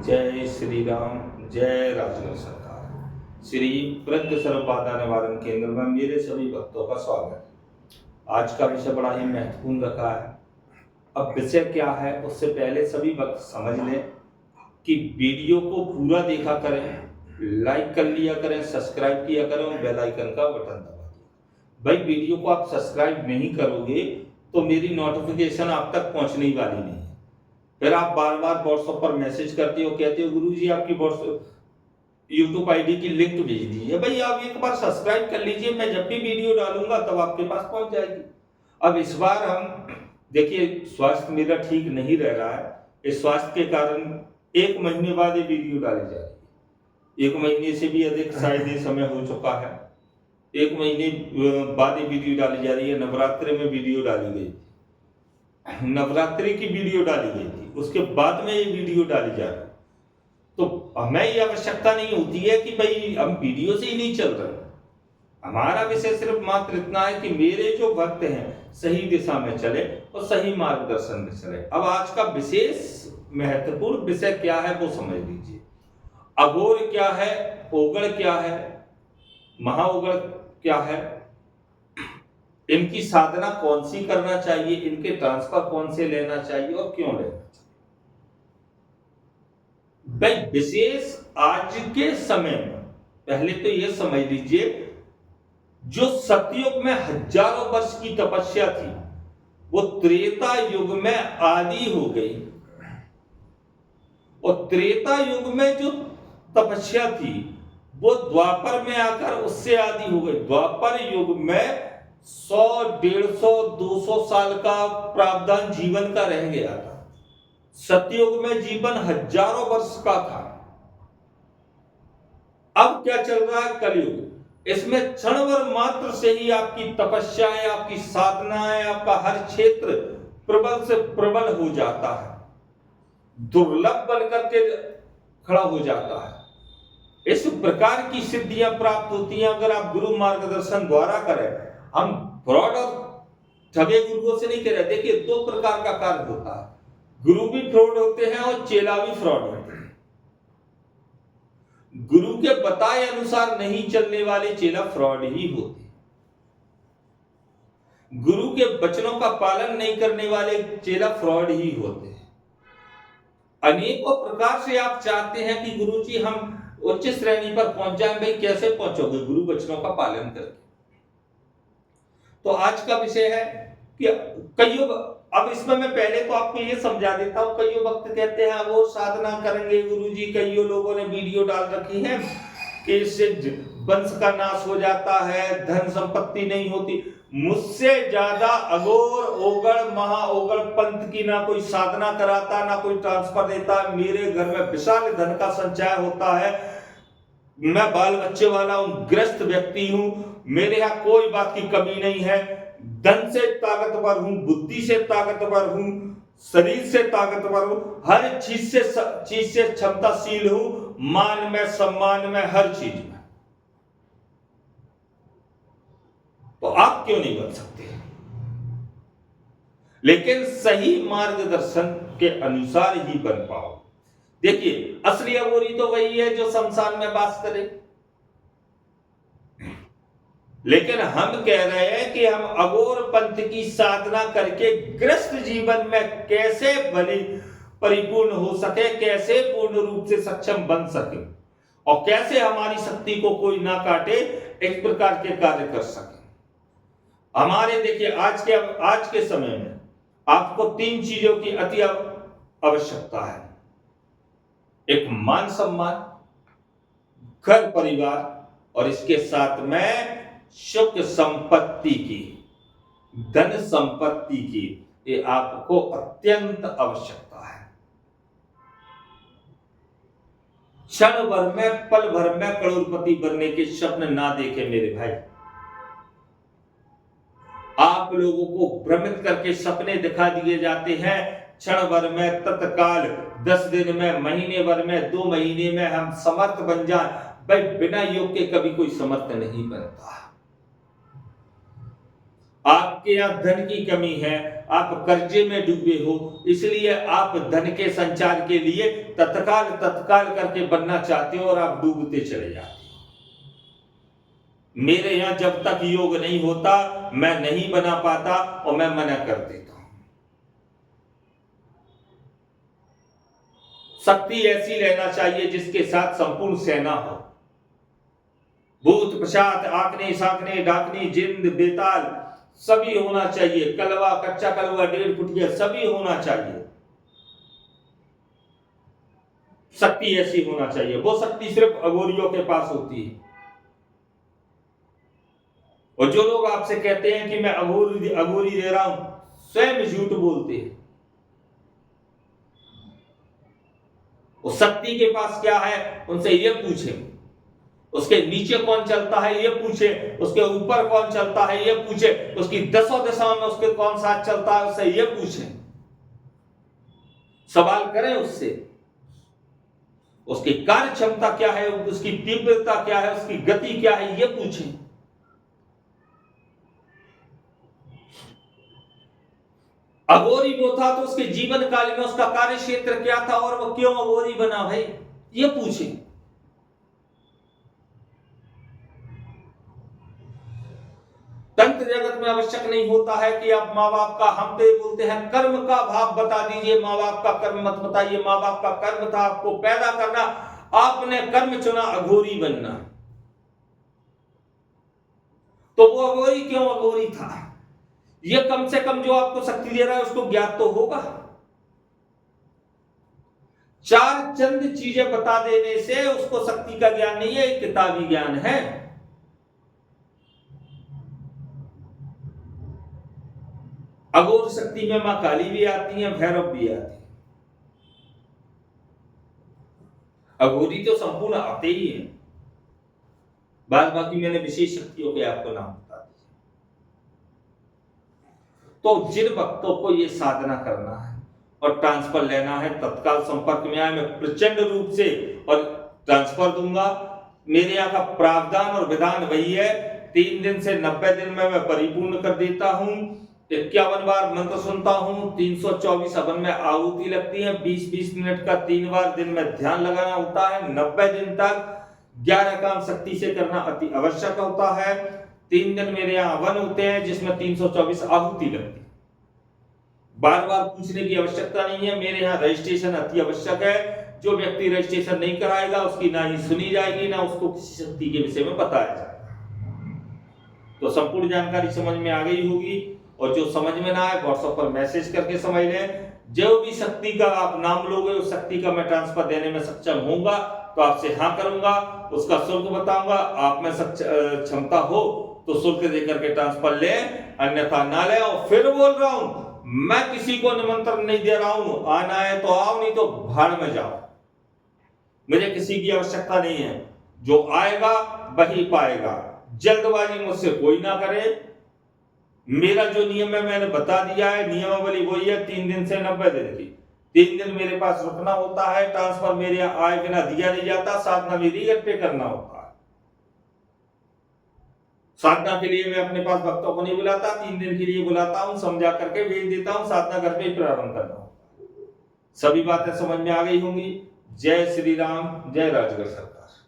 जय श्री राम, जय राजेंद्र सरकार। श्री प्रज्ञ सर्व बाधा निवारण केंद्र में मेरे सभी भक्तों का स्वागत है। आज का विषय बड़ा ही महत्वपूर्ण रखा है। अब विषय क्या है उससे पहले सभी भक्त समझ लें कि वीडियो को पूरा देखा करें, लाइक कर लिया करें, सब्सक्राइब किया करें और बेल आइकन का बटन दबा दिया। भाई वीडियो को आप सब्सक्राइब नहीं करोगे तो मेरी नोटिफिकेशन आप तक पहुंचने वाली नहीं है। फिर आप बार बार व्हाट्सएप पर मैसेज करते हो, कहते हो गुरुजी आपकी यूट्यूब आईडी की लिंक भेज दीजिए। भाई आप एक बार सब्सक्राइब कर लीजिए, मैं जब भी वीडियो डालूंगा तब आपके पास पहुंच जाएगी। अब इस बार हम देखिए, स्वास्थ्य मेरा ठीक नहीं रह रहा है। इस स्वास्थ्य के कारण 1 महीने बाद ये वीडियो डाली जा रही है। 1 महीने से भी अधिक शायद ये समय हो चुका है। 1 महीने बाद ये वीडियो डाली जा रही है। नवरात्रि में वीडियो डाली गई थी, नवरात्रि की वीडियो डाली गई थी, उसके बाद में ये वीडियो डाली जा रही है। तो हमें ये आवश्यकता नहीं होती है कि भाई हम वीडियो से ही नहीं चल रहे। हमारा विषय सिर्फ मात्र इतना है कि मेरे जो भक्त हैं सही दिशा में चले और सही मार्गदर्शन में चले। अब आज का विशेष महत्वपूर्ण विषय क्या है वो समझ लीजिए। अघोर क्या है, ओगड़ क्या है, महाओगड़ क्या है, इनकी साधना कौन सी करना चाहिए, इनके ट्रांसफर कौन से लेना चाहिए और क्यों लेना चाहिए। भाई विशेष आज के समय में पहले तो यह समझ लीजिए, जो सतयुग में हजारों वर्ष की तपस्या थी वो त्रेता युग में आदि हो गई, और त्रेता युग में जो तपस्या थी वो द्वापर में आकर उससे आदि हो गई। द्वापर युग में 100, 150, 200 साल का प्रावधान जीवन का रह गया था। सतयुग में जीवन हजारों वर्ष का था। अब क्या चल रहा है, कलयुग। इसमें क्षणभर मात्र से ही आपकी तपस्याएं, आपकी साधनाएं, आपका हर क्षेत्र प्रबल से प्रबल हो जाता है, दुर्लभ बनकर के खड़ा हो जाता है। इस प्रकार की सिद्धियां प्राप्त होती हैं अगर आप गुरु मार्गदर्शन द्वारा करें। हम फ्रॉड और ठगे गुरुओं से नहीं कह रहे। देखिए 2 प्रकार का कार्य होता है, गुरु भी फ्रॉड होते हैं और चेला भी फ्रॉड होते हैं। गुरु के बताए अनुसार नहीं चलने वाले चेला फ्रॉड ही होते हैं। गुरु के वचनों का पालन नहीं करने वाले चेला फ्रॉड ही होते हैं। अनेकों प्रकार से आप चाहते हैं कि गुरु जी हम उच्च श्रेणी पर पहुंच जाएं। भाई कैसे पहुंचोगे? गुरु वचनों का पालन करके। तो आज का विषय है कि कईयों, अब इसमें मैं पहले तो आपको ये समझा देता हूं। कईयों वक्त कहते हैं वो साधना करेंगे गुरुजी, कईयों लोगों ने वीडियो डाल रखी है कि इससे वंश का नाश हो जाता है, धन संपत्ति नहीं होती। मुझसे ज्यादा अघोर, ओगड़, महाओगड़ पंथ की ना कोई साधना कराता, ना कोई ट्रांसफर देता। मेरे घर में विशाल धन का संचय होता है, मैं बाल बच्चे वाला हूं, ग्रस्त व्यक्ति हूं, मेरे यहां कोई बात की कमी नहीं है। धन से ताकतवर हूं, बुद्धि से ताकतवर हूं, शरीर से ताकतवर हूं, हर चीज से क्षमताशील हूं, मान में, सम्मान में, हर चीज में। तो आप क्यों नहीं बन सकते? लेकिन सही मार्गदर्शन के अनुसार ही बन पाओ। देखिए असली अघोरी तो वही है जो शमशान में वास करे, लेकिन हम कह रहे हैं कि हम अघोर पंथ की साधना करके ग्रस्त जीवन में कैसे परिपूर्ण हो सके, कैसे पूर्ण रूप से सक्षम बन सके और कैसे हमारी शक्ति को कोई ना काटे, इस प्रकार के कार्य कर सके। हमारे देखिए आज के समय में आपको 3 चीजों की अति आवश्यकता है। एक मान सम्मान, घर परिवार, और इसके साथ में सुख संपत्ति की, धन संपत्ति की, ये आपको अत्यंत आवश्यकता है। क्षण भर में, पल भर में करोड़पति बनने के स्वप्न ना देखे मेरे भाई। आप लोगों को भ्रमित करके सपने दिखा दिए जाते हैं। क्षण भर में, तत्काल, 10 दिन में, महीने भर में, 2 महीने में हम समर्थ बन जाएं। भाई बिना योग के कभी कोई समर्थ नहीं बनता। आपके यहाँ धन की कमी है, आप कर्जे में डूबे हो, इसलिए आप धन के संचार के लिए तत्काल करके बनना चाहते हो और आप डूबते चले जाते हो। मेरे यहाँ जब तक योग नहीं होता मैं नहीं बना पाता और मैं मना कर देता हूं। शक्ति ऐसी लेना चाहिए जिसके साथ संपूर्ण सेना हो, भूत पिशाच आंकने साकने डाकनी जिंद बेताल सभी होना चाहिए, कलवा कच्चा कलवा 1.5 फुटिया सभी होना चाहिए। शक्ति ऐसी होना चाहिए, वो शक्ति सिर्फ अघोरियों के पास होती है। और जो लोग आपसे कहते हैं कि मैं अघोरी दे रहा हूं, स्वयं झूठ बोलते हैं। उस शक्ति के पास क्या है उनसे ये पूछें, उसके नीचे कौन चलता है ये पूछे, उसके ऊपर कौन चलता है ये पूछे, उसकी 10 दिशाओं में उसके कौन साथ चलता है उससे ये पूछे। सवाल करें उससे, उसकी कार्य क्षमता क्या है, उसकी तीव्रता क्या है, उसकी गति क्या है, ये पूछें। अघोरी वो था तो उसके जीवन काल में उसका कार्य क्षेत्र क्या था और वो क्यों अघोरी बना भाई, ये पूछें। तंत्र जगत में आवश्यक नहीं होता है कि आप माँ बाप का, हम तो ये बोलते हैं कर्म का भाव बता दीजिए, माँ बाप का कर्म मत बताइए। माँ बाप का कर्म था आपको पैदा करना, आपने कर्म चुना अघोरी बनना, तो वो अघोरी क्यों अघोरी था, ये कम से कम जो आपको शक्ति दे रहा है उसको ज्ञात तो होगा। 4 चंद चीजें बता देने से उसको शक्ति का ज्ञान नहीं है, एक किताबी ज्ञान है। अघोर शक्ति में मां काली भी आती है, भैरव भी आती है। अघोरी तो संपूर्ण आते ही है, बाद बाकी मैंने विशेष शक्तियों के आपको नाम बता दिए। तो जिन भक्तों को ये साधना करना है और ट्रांसफर लेना है, तत्काल संपर्क में आए, मैं प्रचंड रूप से और ट्रांसफर दूंगा। मेरे यहाँ का प्रावधान और विधान वही है, 3 दिन से 90 दिन में मैं परिपूर्ण कर देता हूं। 51 बार मंत्र सुनता हूं, 324 हवन में आहुति लगती है, 20-20 मिनट का 3 बार दिन में ध्यान लगाना होता है। 90 दिन तक 11 काम शक्ति से करना अति आवश्यक होता है। 3 दिन मेरे यहाँ हवन होते हैं जिसमें 324 आहुति लगती है। बार बार पूछने की आवश्यकता नहीं है, मेरे यहाँ रजिस्ट्रेशन अति आवश्यक है। जो व्यक्ति रजिस्ट्रेशन नहीं कराएगा उसकी ना ही सुनी जाएगी, ना उसको किसी शक्ति के विषय में बताया जाएगा। तो संपूर्ण जानकारी समझ में आ गई होगी, और जो समझ में ना आए व्हाट्सएप पर मैसेज करके समझ लें। जो भी शक्ति का आप नाम लोगे उस शक्ति का मैं ट्रांसफर देने में सक्षम होऊंगा तो आपसे हाँ करूंगा, उसका शुल्क बताऊंगा। आप में क्षमता हो तो शुल्क देकर के ट्रांसफर ले, अन्यथा ना ले। और फिर बोल रहा हूं, मैं किसी को निमंत्रण नहीं दे रहा हूं, आना है तो आओ, नहीं तो भाड़ में जाओ। मुझे किसी की आवश्यकता नहीं है, जो आएगा वही पाएगा। जल्दबाजी मुझसे कोई ना करे। मेरा जो नियम है मैंने बता दिया है, नियमावली वही है, 3 दिन से 90 दिन की। 3 दिन मेरे पास रुकना होता है, ट्रांसफर मेरे आए बिना दिया नहीं जाता, साधना मेरी घर पे करना होता है। साधना के लिए मैं अपने पास भक्तों को नहीं बुलाता, 3 दिन के लिए बुलाता हूं, समझा करके भेज देता हूं, साधना घर पे ही प्रारंभ करना होता है। सभी बातें समझ में आ गई होंगी। जय श्री राम, जय राजगढ़ सरकार।